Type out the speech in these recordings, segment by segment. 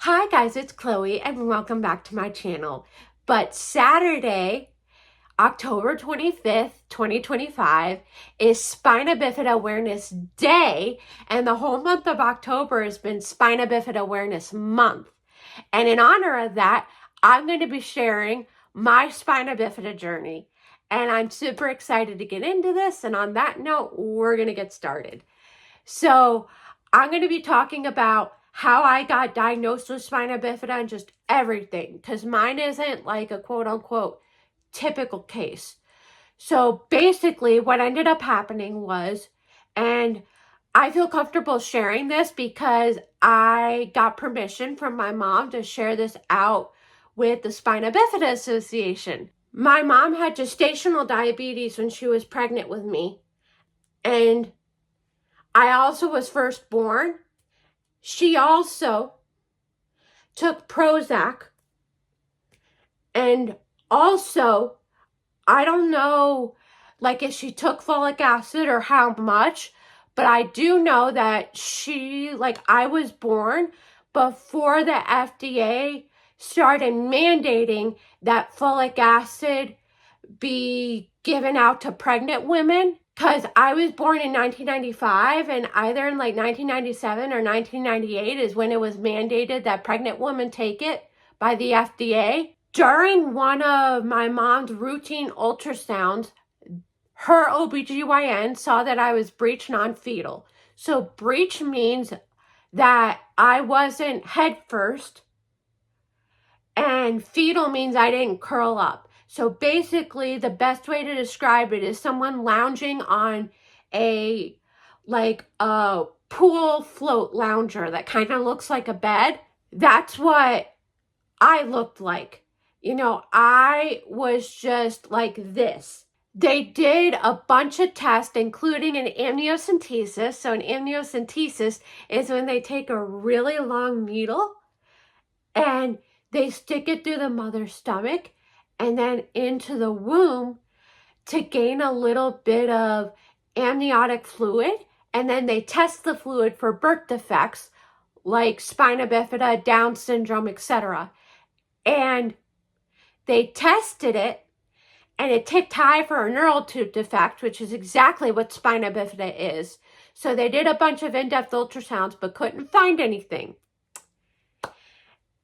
Hi guys, it's Chloe and welcome back to my channel. But Saturday, October 25th, 2025 is Spina Bifida Awareness Day, and the whole month of October has been Spina Bifida Awareness Month. And in honor of that, I'm going to be sharing my Spina Bifida journey. And I'm super excited to get into this, and on that note, we're going to get started. So I'm going to be talking about how I got diagnosed with spina bifida and just everything, because mine isn't like a quote unquote typical case. So basically what ended up happening was, and I feel comfortable sharing this because I got permission from my mom to share this out with the Spina Bifida Association. My mom had gestational diabetes when she was pregnant with me, and I also was first born. She also took Prozac, and also, I don't know, like if she took folic acid or how much, but I do know that I was born before the FDA started mandating that folic acid be given out to pregnant women. Because I was born in 1995, and either in like 1997 or 1998 is when it was mandated that pregnant women take it by the FDA. During one of my mom's routine ultrasounds, her OBGYN saw that I was breech non-fetal. So breech means that I wasn't head first, and fetal means I didn't curl up. So basically, the best way to describe it is someone lounging on a pool float lounger that kind of looks like a bed. That's what I looked like. I was just like this. They did a bunch of tests, including an amniocentesis. So an amniocentesis is when they take a really long needle and they stick it through the mother's stomach and then into the womb to gain a little bit of amniotic fluid. And then they test the fluid for birth defects like spina bifida, Down syndrome, etc. And they tested it, and it ticked high for a neural tube defect, which is exactly what spina bifida is. So they did a bunch of in-depth ultrasounds but couldn't find anything.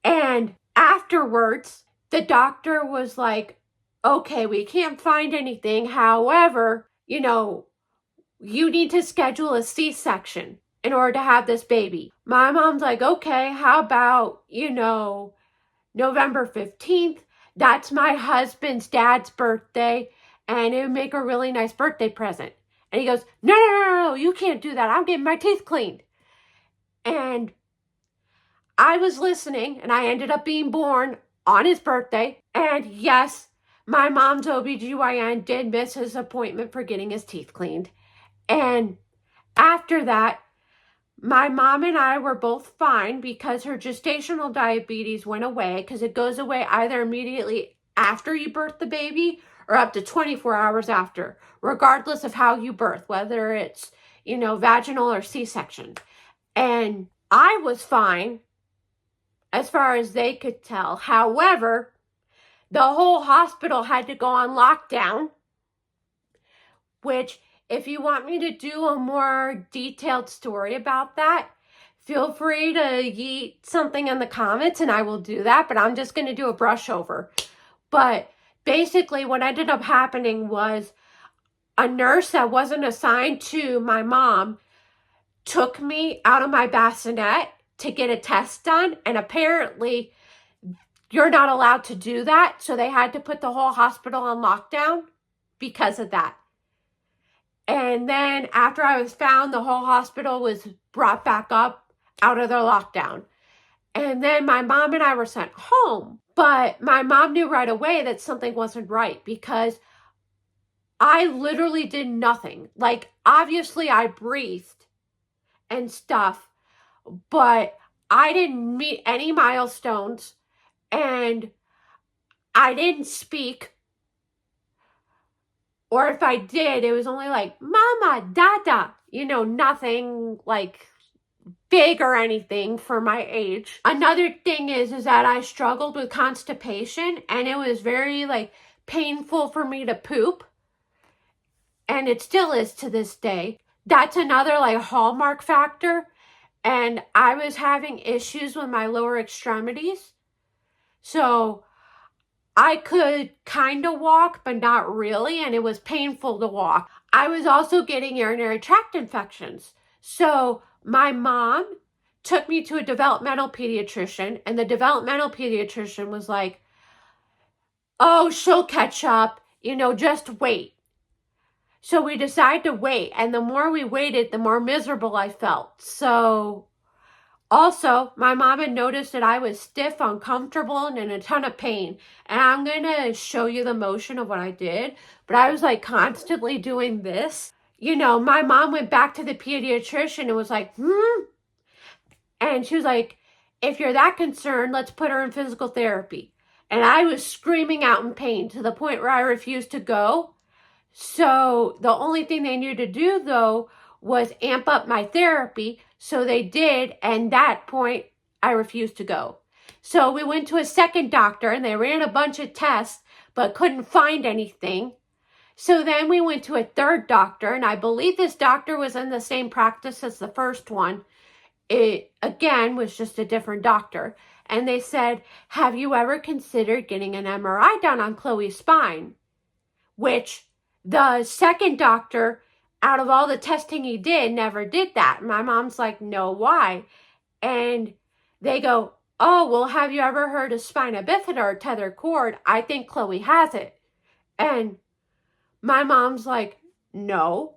And afterwards, the doctor was like, okay, we can't find anything. However, you need to schedule a C-section in order to have this baby. My mom's like, okay, how about, November 15th? That's my husband's dad's birthday, and it would make a really nice birthday present. And he goes, no, you can't do that. I'm getting my teeth cleaned. And I was listening, and I ended up being born on his birthday. And yes, my mom's OBGYN did miss his appointment for getting his teeth cleaned. And after that, my mom and I were both fine because her gestational diabetes went away, because it goes away either immediately after you birth the baby or up to 24 hours after, regardless of how you birth, whether it's, vaginal or C-section. And I was fine as far as they could tell. However, the whole hospital had to go on lockdown, which, if you want me to do a more detailed story about that, feel free to yeet something in the comments and I will do that, but I'm just going to do a brush over. But basically what ended up happening was a nurse that wasn't assigned to my mom took me out of my bassinet to get a test done, and apparently you're not allowed to do that, so they had to put the whole hospital on lockdown because of that. And then after I was found, the whole hospital was brought back up out of their lockdown. And then my mom and I were sent home. But my mom knew right away that something wasn't right, because I literally did nothing. Like, obviously I breathed and stuff, but I didn't meet any milestones, and I didn't speak. Or if I did, it was only like, mama, dada, nothing like big or anything for my age. Another thing is that I struggled with constipation, and it was very like painful for me to poop, and it still is to this day. That's another like hallmark factor. And I was having issues with my lower extremities, so I could kind of walk, but not really, and it was painful to walk. I was also getting urinary tract infections. So my mom took me to a developmental pediatrician, and the developmental pediatrician was like, oh, she'll catch up, just wait. So we decided to wait, and the more we waited, the more miserable I felt. So also, my mom had noticed that I was stiff, uncomfortable, and in a ton of pain. And I'm going to show you the motion of what I did. But I was like constantly doing this. My mom went back to the pediatrician and was like, And she was like, if you're that concerned, let's put her in physical therapy. And I was screaming out in pain to the point where I refused to go. So the only thing they knew to do, though, was amp up my therapy. So they did, and that point, I refused to go. So we went to a second doctor, and they ran a bunch of tests, but couldn't find anything. So then we went to a third doctor, and I believe this doctor was in the same practice as the first one. It, again, was just a different doctor. And they said, have you ever considered getting an MRI done on Chloe's spine? Which the second doctor, out of all the testing he did, never did that. My mom's like, no, why? And they go, oh, well, have you ever heard of Spina Bifida or tethered cord? I think Chloe has it. And my mom's like, no.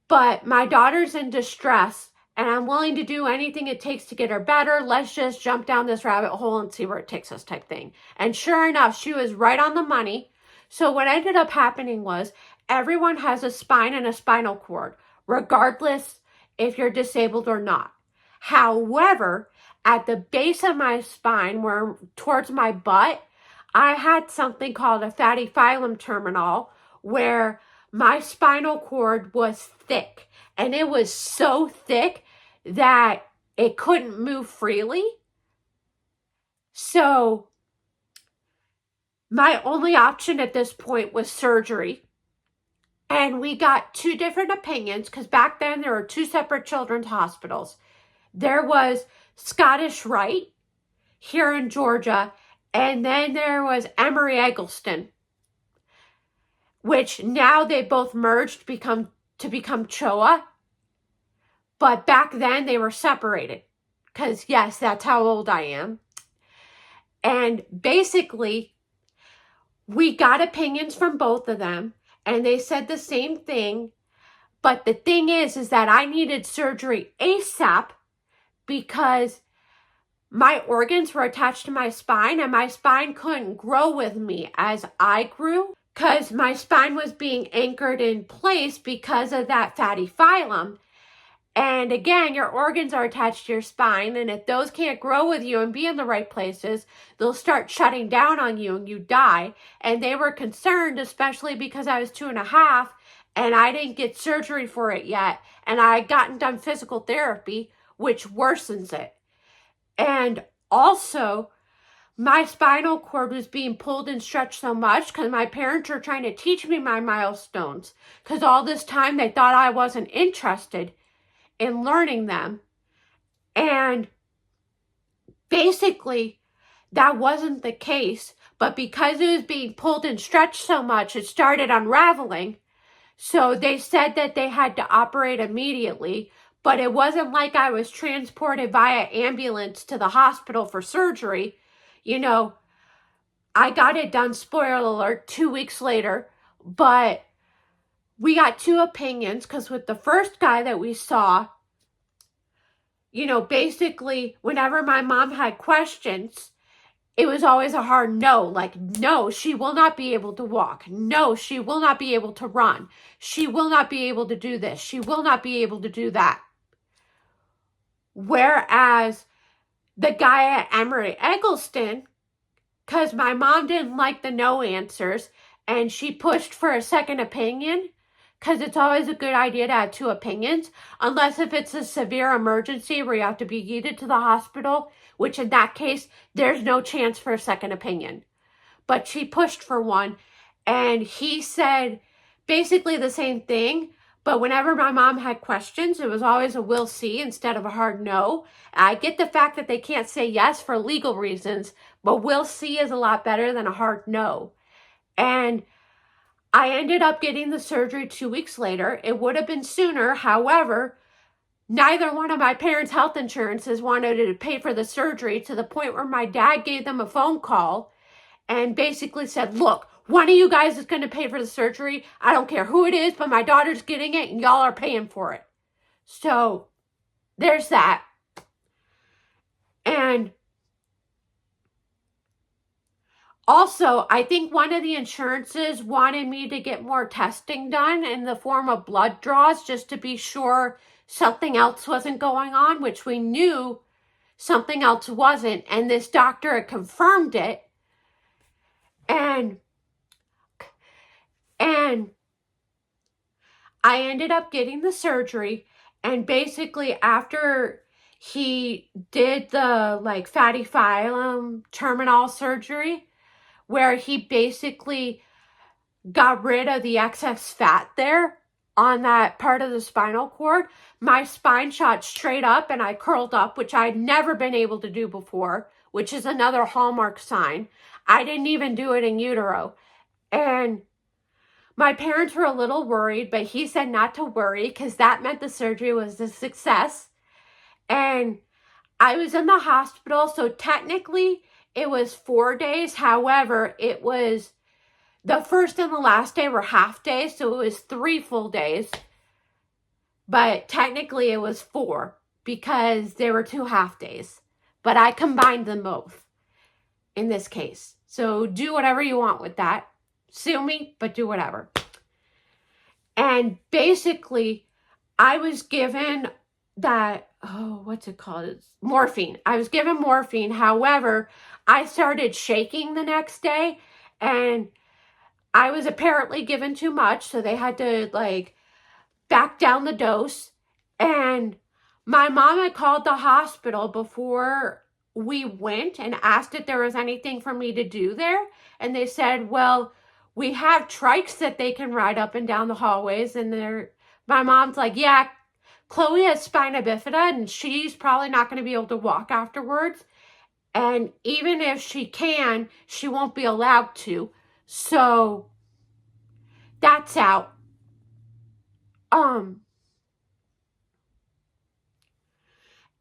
But my daughter's in distress, and I'm willing to do anything it takes to get her better. Let's just jump down this rabbit hole and see where it takes us type thing. And sure enough, she was right on the money. So what ended up happening was everyone has a spine and a spinal cord, regardless if you're disabled or not. However, at the base of my spine, where towards my butt, I had something called a fatty phylum terminal, where my spinal cord was thick. And it was so thick that it couldn't move freely. So my only option at this point was surgery. And we got two different opinions, because back then there were two separate children's hospitals. There was Scottish Rite here in Georgia, and then there was Emory Eggleston, which now they both merged to become CHOA. But back then they were separated, because yes, that's how old I am. And basically, we got opinions from both of them, and they said the same thing. But the thing is that I needed surgery ASAP, because my organs were attached to my spine, and my spine couldn't grow with me as I grew, because my spine was being anchored in place because of that fatty phylum. And again, your organs are attached to your spine, and if those can't grow with you and be in the right places, they'll start shutting down on you and you die. And they were concerned, especially because I was 2.5 and I didn't get surgery for it yet. And I had gotten done physical therapy, which worsens it. And also, my spinal cord was being pulled and stretched so much because my parents were trying to teach me my milestones. Because all this time they thought I wasn't interested in learning them. And basically, that wasn't the case. But because it was being pulled and stretched so much, it started unraveling. So they said that they had to operate immediately. But it wasn't like I was transported via ambulance to the hospital for surgery. I got it done, spoiler alert, 2 weeks later. But we got two opinions, because with the first guy that we saw, basically whenever my mom had questions, it was always a hard no. Like, no, she will not be able to walk. No, she will not be able to run. She will not be able to do this. She will not be able to do that. Whereas the guy at Emory Eggleston, because my mom didn't like the no answers, and she pushed for a second opinion, because it's always a good idea to have two opinions, unless if it's a severe emergency where you have to be yeeted to the hospital, which in that case, there's no chance for a second opinion. But she pushed for one, and he said basically the same thing, but whenever my mom had questions, it was always a we'll see instead of a hard no. I get the fact that they can't say yes for legal reasons, but we'll see is a lot better than a hard no. And I ended up getting the surgery 2 weeks later. It would have been sooner. However, neither one of my parents' health insurances wanted to pay for the surgery, to the point where my dad gave them a phone call and basically said, look, one of you guys is going to pay for the surgery. I don't care who it is, but my daughter's getting it and y'all are paying for it. So there's that. And also, I think one of the insurances wanted me to get more testing done in the form of blood draws, just to be sure something else wasn't going on, which we knew something else wasn't. And this doctor had confirmed it. And I ended up getting the surgery, and basically after he did the fatty phylum terminal surgery, where he basically got rid of the excess fat there on that part of the spinal cord, my spine shot straight up and I curled up, which I'd never been able to do before, which is another hallmark sign. I didn't even do it in utero. And my parents were a little worried, but he said not to worry because that meant the surgery was a success. And I was in the hospital, so technically it was 4 days. However, it was the first and the last day were half days, so it was 3 full days. But technically it was 4 because there were 2 half days. But I combined them both in this case. So do whatever you want with that. Sue me, but do whatever. And basically, I was given that, what's it called? It's morphine. I was given morphine. However, I started shaking the next day, and I was apparently given too much, so they had to back down the dose. And my mom had called the hospital before we went and asked if there was anything for me to do there. And they said, well, we have trikes that they can ride up and down the hallways. And my mom's like, yeah, Chloe has Spina Bifida and she's probably not going to be able to walk afterwards. And even if she can, she won't be allowed to. So that's out.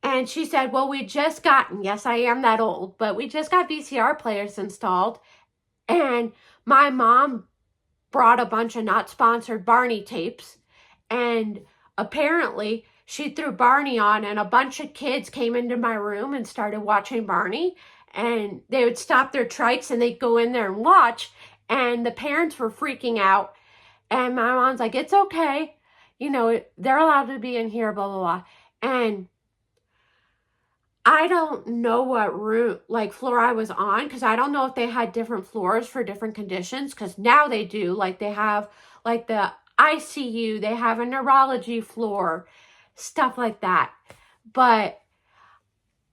And she said, well, yes, I am that old, but we just got VCR players installed. And my mom brought a bunch of not sponsored Barney tapes. And apparently she threw Barney on, and a bunch of kids came into my room and started watching Barney. And they would stop their trikes and they'd go in there and watch. And the parents were freaking out. And my mom's like, it's okay. They're allowed to be in here, blah, blah, blah. And I don't know what room, floor I was on, because I don't know if they had different floors for different conditions, because now they do. They have, the ICU, they have a neurology floor, stuff like that. But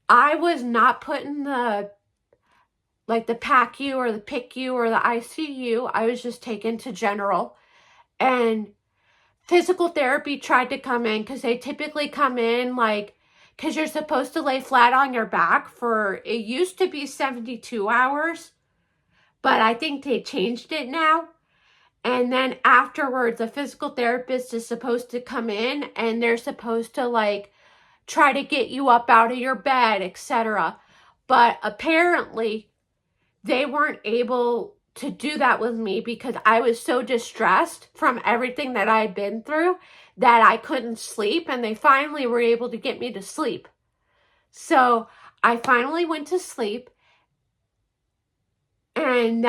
I was not put in the PACU or the PICU or the ICU. I was just taken to general. And physical therapy tried to come in, because they typically come in, because you're supposed to lay flat on your back it used to be 72 hours, but I think they changed it now. And then afterwards, a physical therapist is supposed to come in and they're supposed to try to get you up out of your bed, etc. But apparently they weren't able to do that with me because I was so distressed from everything that I had been through that I couldn't sleep, and they finally were able to get me to sleep. So I finally went to sleep, and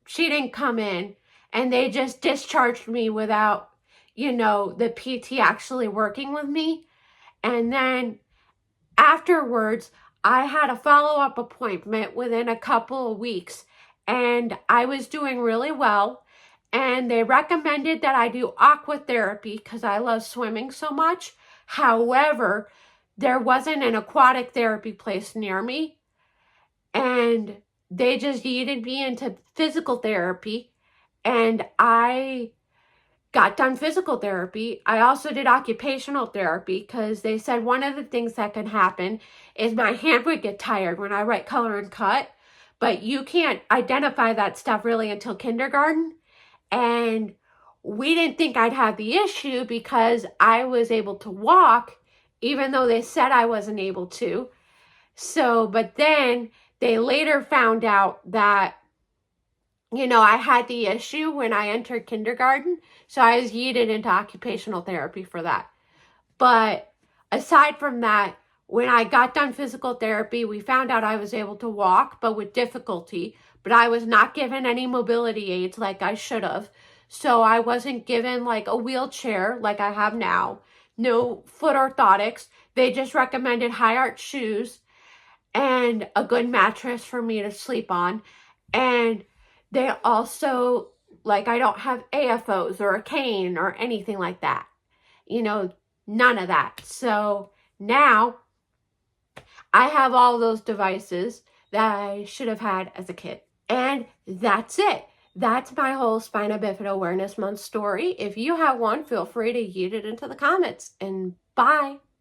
she didn't come in, and they just discharged me without, the PT actually working with me. And then afterwards, I had a follow-up appointment within a couple of weeks, and I was doing really well. and they recommended that I do aqua therapy because I love swimming so much. However, there wasn't an aquatic therapy place near me, and they just yeeted me into physical therapy, and I got done physical therapy. I also did occupational therapy because they said one of the things that can happen is my hand would get tired when I write, color, and cut, but you can't identify that stuff really until kindergarten. And we didn't think I'd have the issue because I was able to walk, even though they said I wasn't able to. So, but then they later found out that, I had the issue when I entered kindergarten. So I was yeeted into occupational therapy for that. But aside from that, when I got done physical therapy, we found out I was able to walk, but with difficulty. But I was not given any mobility aids like I should have. So I wasn't given like a wheelchair like I have now. No foot orthotics. They just recommended high arch shoes and a good mattress for me to sleep on. And they also, like, I don't have AFOs or a cane or anything like that. None of that. So now I have all those devices that I should have had as a kid. And that's it. That's my whole Spina Bifida Awareness Month story. If you have one, feel free to yeet it into the comments. And bye.